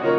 Hi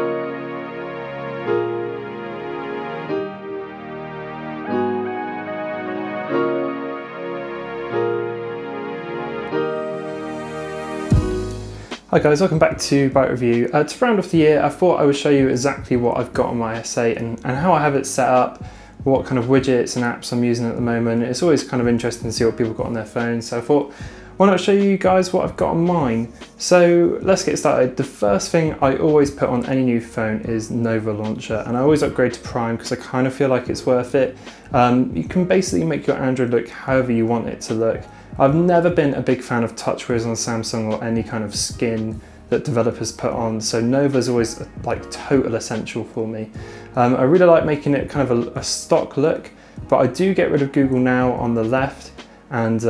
guys, welcome back to Bite Review. To round off the year, I thought I would show you exactly what I've got on my S8 and how I have it set up, what kind of widgets and apps I'm using at the moment. It's always kind of interesting to see what people got on their phones, so I thought, why not show you guys what I've got on mine? So let's get started. The first thing I always put on any new phone is Nova Launcher, and I always upgrade to Prime because I kind of feel like it's worth it. You can basically make your Android look however you want it to look. I've never been a big fan of TouchWiz on Samsung or any kind of skin that developers put on, so Nova's always like total essential for me. I really like making it kind of a stock look, but I do get rid of Google Now on the left, and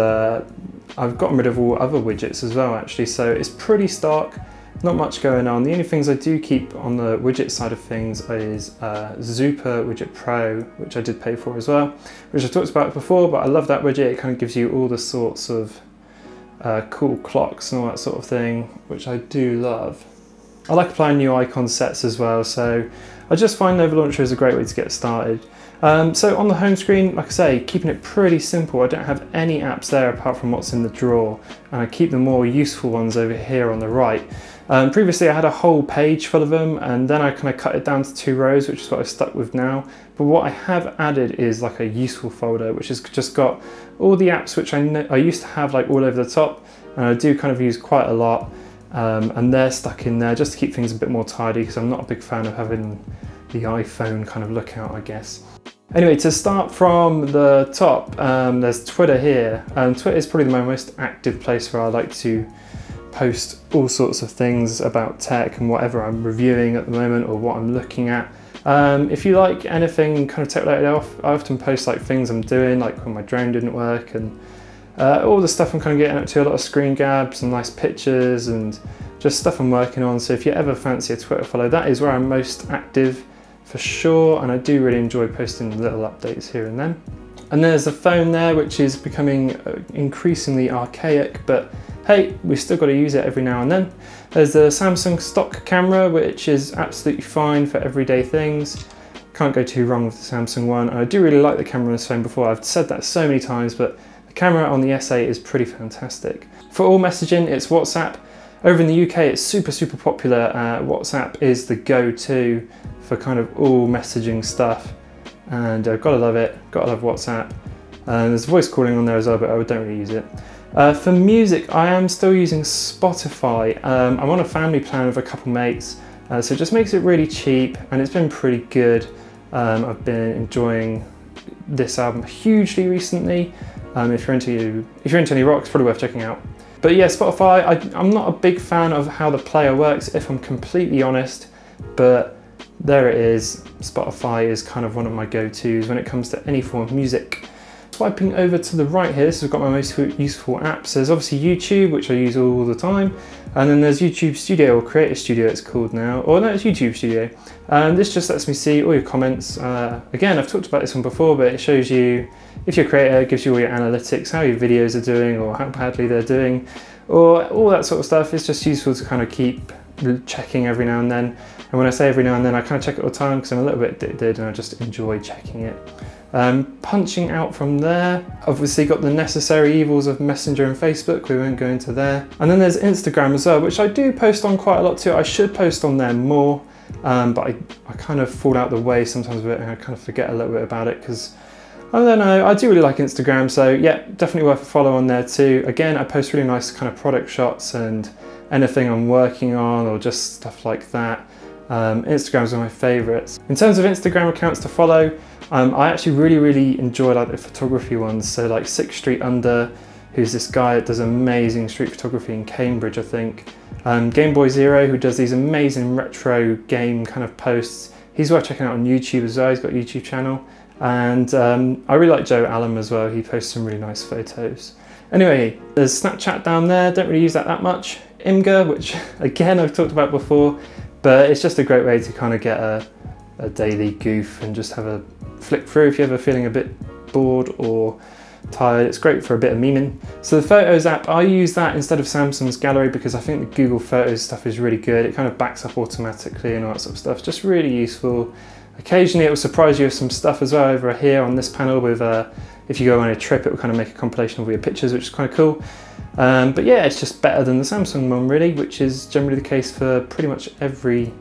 I've gotten rid of all other widgets as well actually, so it's pretty stock, not much going on. The only things I do keep on the widget side of things is Zooper Widget Pro, which I did pay for as well, which I talked about before, but I love that widget. It kind of gives you all the sorts of cool clocks and all that sort of thing, which I do love. I like applying new icon sets as well, so I just find Nova Launcher is a great way to get started. So on the home screen, like I say, keeping it pretty simple. I don't have any apps there apart from what's in the drawer, and I keep the more useful ones over here on the right. Previously I had a whole page full of them, and then I kind of cut it down to 2 rows, which is what I've stuck with now. But what I have added is like a useful folder, which has just got all the apps which I used to have like all over the top, and I do kind of use quite a lot, and they're stuck in there just to keep things a bit more tidy, because I'm not a big fan of having the iPhone kind of look out, I guess. Anyway, to start from the top, there's Twitter here. Twitter is probably my most active place where I like to post all sorts of things about tech and whatever I'm reviewing at the moment or what I'm looking at. If you like anything kind of tech related, I often post like things I'm doing, like when my drone didn't work, and all the stuff I'm kind of getting up to, a lot of screen grabs and nice pictures and just stuff I'm working on. So if you ever fancy a Twitter follow, that is where I'm most active for sure, and I do really enjoy posting little updates here and then. And there's the phone there, which is becoming increasingly archaic, but hey, we've still got to use it every now and then. There's the Samsung stock camera, which is absolutely fine for everyday things. Can't go too wrong with the Samsung one. And I do really like the camera on this phone before. I've said that so many times, but the camera on the S8 is pretty fantastic. For all messaging, it's WhatsApp. Over in the UK, it's super popular. WhatsApp is the go-to for kind of all messaging stuff, and gotta love it, gotta love WhatsApp. There's voice calling on there as well, but I don't really use it. For music, I am still using Spotify. I'm on a family plan with a couple mates, so it just makes it really cheap, and it's been pretty good. I've been enjoying this album hugely recently. If you're into any rock, it's probably worth checking out. But yeah, Spotify, I'm not a big fan of how the player works, if I'm completely honest, but there it is. Spotify is kind of one of my go-tos when it comes to any form of music. Swiping over to the right here, this has got my most useful apps. There's obviously YouTube, which I use all the time, and then there's YouTube Studio, or Creator Studio it's called now, or no, it's YouTube Studio. This just lets me see all your comments. Again, I've talked about this one before, but it shows you, if you're a creator, it gives you all your analytics, how your videos are doing or how badly they're doing, or all that sort of stuff. It's just useful to kind of keep checking every now and then. And when I say every now and then, I kind of check it all the time because I'm a little bit addicted and I just enjoy checking it. Punching out from there, obviously got the necessary evils of Messenger and Facebook, we won't go into there. And then there's Instagram as well, which I do post on quite a lot too. I should post on there more, but I kind of fall out the way sometimes with it, and I kind of forget a little bit about it because, I don't know, I do really like Instagram, so yeah, definitely worth a follow on there too. Again, I post really nice kind of product shots and anything I'm working on or just stuff like that. Instagram's one of my favourites. In terms of Instagram accounts to follow, I actually really enjoy like the photography ones. So like 6th Street Under, who's this guy that does amazing street photography in Cambridge, I think. Game Boy Zero, who does these amazing retro game kind of posts. He's worth checking out on YouTube as well. He's got a YouTube channel. And I really like Joe Allen as well. He posts some really nice photos. Anyway, there's Snapchat down there. Don't really use that much. Imgur, which again I've talked about before, but it's just a great way to kind of get a daily goof and just have a flick through if you're ever feeling a bit bored or tired. It's great for a bit of memeing. So the Photos app, I use that instead of Samsung's Gallery because I think the Google Photos stuff is really good. It kind of backs up automatically and all that sort of stuff. Just really useful. Occasionally it will surprise you with some stuff as well over here on this panel with if you go on a trip, it will kind of make a compilation of all your pictures, which is kind of cool. But yeah, it's just better than the Samsung one really, which is generally the case for pretty much every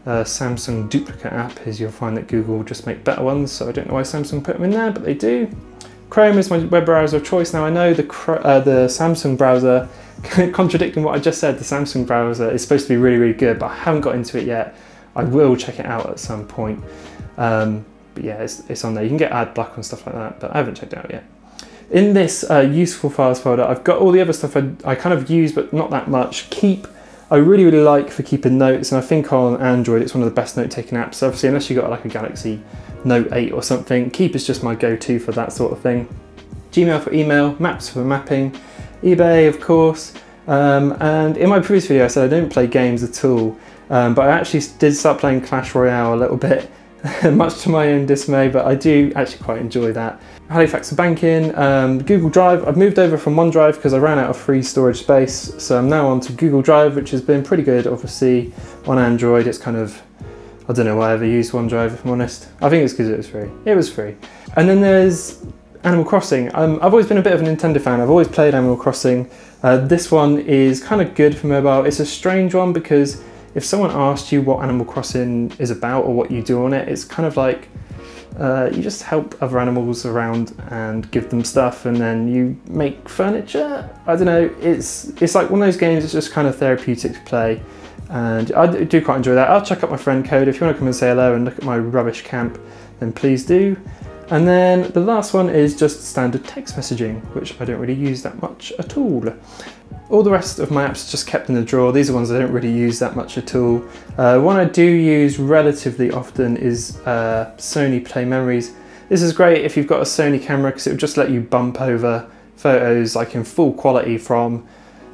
Samsung duplicate app, is you'll find that Google will just make better ones. So I don't know why Samsung put them in there, but they do. Chrome is my web browser of choice. Now I know the Samsung browser, contradicting what I just said, the Samsung browser is supposed to be really, really good, but I haven't got into it yet. I will check it out at some point. But yeah, it's on there. You can get ad block and stuff like that, but I haven't checked it out yet. In this useful files folder, I've got all the other stuff I kind of use, but not that much. Keep, I really, really like for keeping notes, and I think on Android it's one of the best note-taking apps. So obviously, unless you've got like a Galaxy Note 8 or something, Keep is just my go-to for that sort of thing. Gmail for email, Maps for mapping, eBay, of course. And in my previous video, I said I don't play games at all, but I actually did start playing Clash Royale a little bit, much to my own dismay, but I do actually quite enjoy that. Halifax for banking, Google Drive. I've moved over from OneDrive because I ran out of free storage space, so I'm now on to Google Drive, which has been pretty good. Obviously on Android it's kind of, I don't know why I ever used OneDrive if I'm honest. I think it's because it was free. It was free. And then there's Animal Crossing. I've always been a bit of a Nintendo fan. I've always played Animal Crossing. This one is kind of good for mobile. It's a strange one because if someone asked you what Animal Crossing is about or what you do on it, it's kind of like you just help other animals around and give them stuff, and then you make furniture. I don't know, it's like one of those games that's just kind of therapeutic to play, and I do quite enjoy that. I'll check out my friend code. If you want to come and say hello and look at my rubbish camp, then please do. And then the last one is just standard text messaging, which I don't really use that much at all. All the rest of my apps are just kept in the drawer. These are ones I don't really use that much at all. One I do use relatively often is Sony PlayMemories. This is great if you've got a Sony camera because it will just let you bump over photos like in full quality from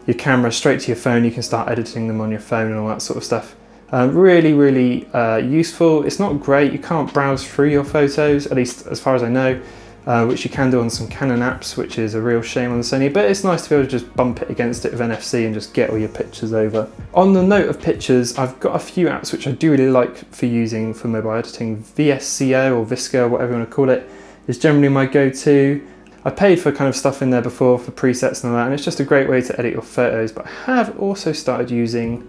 your camera straight to your phone. You can start editing them on your phone and all that sort of stuff. Really, really useful. It's not great. You can't browse through your photos, at least as far as I know. Which you can do on some Canon apps, which is a real shame on the Sony, but it's nice to be able to just bump it against it with NFC and just get all your pictures over. On the note of pictures, I've got a few apps which I do really like for using for mobile editing. VSCO or Visco, whatever you want to call it, is generally my go-to. I paid for kind of stuff in there before for presets and all that, and it's just a great way to edit your photos, but I have also started using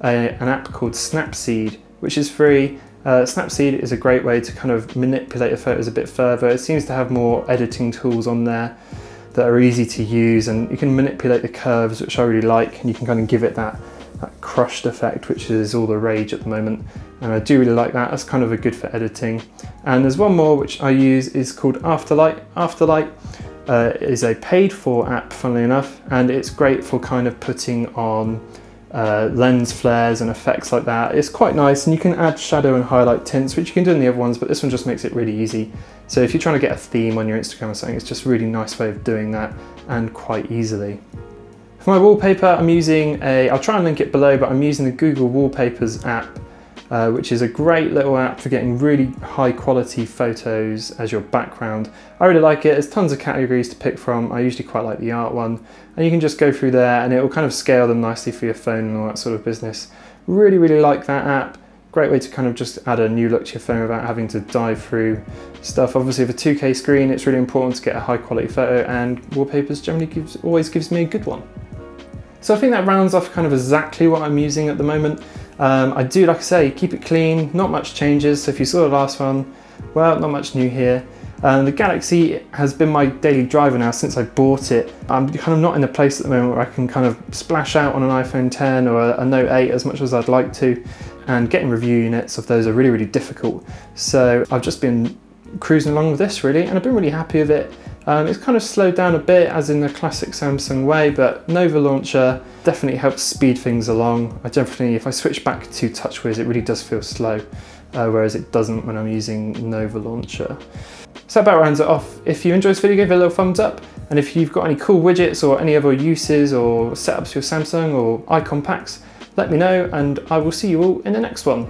an app called Snapseed, which is free. Snapseed is a great way to kind of manipulate your photos a bit further. It seems to have more editing tools on there that are easy to use, and you can manipulate the curves, which I really like, and you can kind of give it that crushed effect, which is all the rage at the moment. And I do really like that. That's kind of a good for editing. And there's one more which I use, is called Afterlight. Afterlight is a paid for app, funnily enough, and it's great for kind of putting on lens flares and effects like that. It's quite nice, and you can add shadow and highlight tints, which you can do in the other ones, but this one just makes it really easy. So if you're trying to get a theme on your Instagram or something, it's just a really nice way of doing that, and quite easily. For my wallpaper, I'm using I'll try and link it below, but I'm using the Google Wallpapers app, which is a great little app for getting really high quality photos as your background. I really like it. There's tons of categories to pick from. I usually quite like the art one, and you can just go through there and it will kind of scale them nicely for your phone and all that sort of business. Really, really like that app. Great way to kind of just add a new look to your phone without having to dive through stuff. Obviously with a 2K screen, it's really important to get a high quality photo, and Wallpapers generally always gives me a good one. So I think that rounds off kind of exactly what I'm using at the moment. I do, like I say, keep it clean, not much changes. So if you saw the last one, well, not much new here. The Galaxy has been my daily driver now since I bought it. I'm kind of not in a place at the moment where I can kind of splash out on an iPhone 10 or a Note 8 as much as I'd like to, and getting review units of those are really, really difficult. So I've just been cruising along with this really, and I've been really happy with it. It's kind of slowed down a bit, as in the classic Samsung way, but Nova Launcher definitely helps speed things along. If I switch back to TouchWiz, it really does feel slow, whereas it doesn't when I'm using Nova Launcher. So that about rounds it off. If you enjoyed this video, give it a little thumbs up, and if you've got any cool widgets or any other uses or setups for your Samsung or icon packs, let me know, and I will see you all in the next one.